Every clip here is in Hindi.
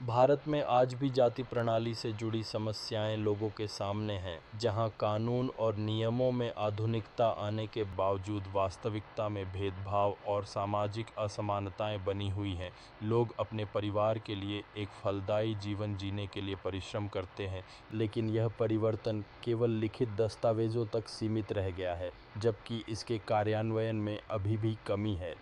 भारत में आज भी जाति प्रणाली से जुड़ी समस्याएं लोगों के सामने हैं, जहां कानून और नियमों में आधुनिकता आने के बावजूद वास्तविकता में भेदभाव और सामाजिक असमानताएं बनी हुई हैं। लोग अपने परिवार के लिए एक फलदायी जीवन जीने के लिए परिश्रम करते हैं, लेकिन यह परिवर्तन केवल लिखित दस्तावेजों तक सीमित रह गया है, जबकि इसके कार्यान्वयन में अभी भी कमी है।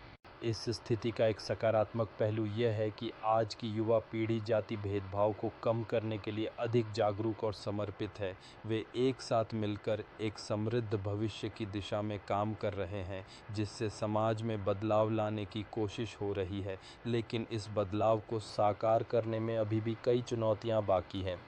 इस स्थिति का एक सकारात्मक पहलू यह है कि आज की युवा पीढ़ी जाति भेदभाव को कम करने के लिए अधिक जागरूक और समर्पित है। वे एक साथ मिलकर एक समृद्ध भविष्य की दिशा में काम कर रहे हैं, जिससे समाज में बदलाव लाने की कोशिश हो रही है। लेकिन इस बदलाव को साकार करने में अभी भी कई चुनौतियां बाकी हैं।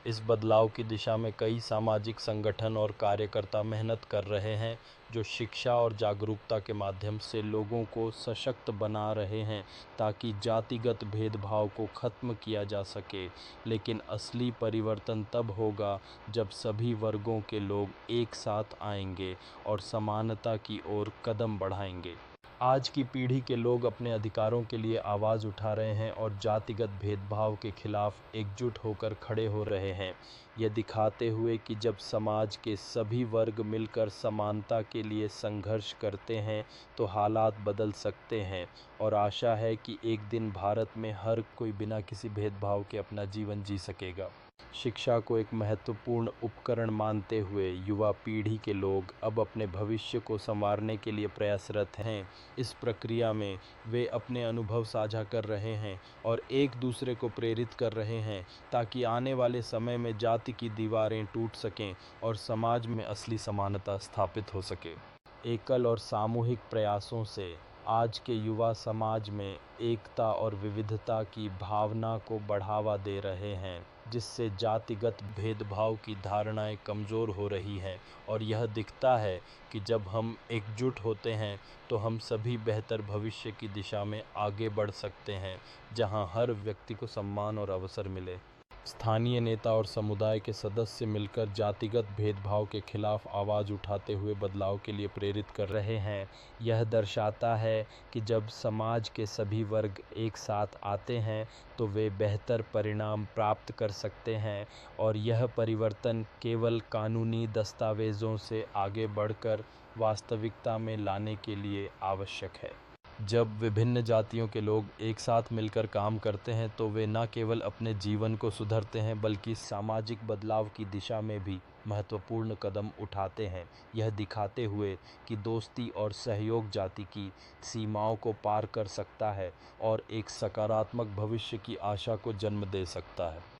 इस बदलाव की दिशा में कई सामाजिक संगठन और कार्यकर्ता मेहनत कर रहे हैं, जो शिक्षा और जागरूकता के माध्यम से लोगों को सशक्त बना रहे हैं, ताकि जातिगत भेदभाव को खत्म किया जा सके। लेकिन असली परिवर्तन तब होगा जब सभी वर्गों के लोग एक साथ आएंगे और समानता की ओर कदम बढ़ाएंगे। आज की पीढ़ी के लोग अपने अधिकारों के लिए आवाज़ उठा रहे हैं और जातिगत भेदभाव के खिलाफ एकजुट होकर खड़े हो रहे हैं, यह दिखाते हुए कि जब समाज के सभी वर्ग मिलकर समानता के लिए संघर्ष करते हैं तो हालात बदल सकते हैं। और आशा है कि एक दिन भारत में हर कोई बिना किसी भेदभाव के अपना जीवन जी सकेगा। शिक्षा को एक महत्वपूर्ण उपकरण मानते हुए युवा पीढ़ी के लोग अब अपने भविष्य को संवारने के लिए प्रयासरत हैं। इस प्रक्रिया में वे अपने अनुभव साझा कर रहे हैं और एक दूसरे को प्रेरित कर रहे हैं, ताकि आने वाले समय में जाति की दीवारें टूट सकें और समाज में असली समानता स्थापित हो सके। एकल और सामूहिक प्रयासों से आज के युवा समाज में एकता और विविधता की भावना को बढ़ावा दे रहे हैं, जिससे जातिगत भेदभाव की धारणाएं कमज़ोर हो रही हैं। और यह दिखता है कि जब हम एकजुट होते हैं तो हम सभी बेहतर भविष्य की दिशा में आगे बढ़ सकते हैं, जहां हर व्यक्ति को सम्मान और अवसर मिले। स्थानीय नेता और समुदाय के सदस्य मिलकर जातिगत भेदभाव के खिलाफ आवाज़ उठाते हुए बदलाव के लिए प्रेरित कर रहे हैं। यह दर्शाता है कि जब समाज के सभी वर्ग एक साथ आते हैं तो वे बेहतर परिणाम प्राप्त कर सकते हैं, और यह परिवर्तन केवल कानूनी दस्तावेज़ों से आगे बढ़कर वास्तविकता में लाने के लिए आवश्यक है। जब विभिन्न जातियों के लोग एक साथ मिलकर काम करते हैं तो वे न केवल अपने जीवन को सुधारते हैं, बल्कि सामाजिक बदलाव की दिशा में भी महत्वपूर्ण कदम उठाते हैं, यह दिखाते हुए कि दोस्ती और सहयोग जाति की सीमाओं को पार कर सकता है और एक सकारात्मक भविष्य की आशा को जन्म दे सकता है।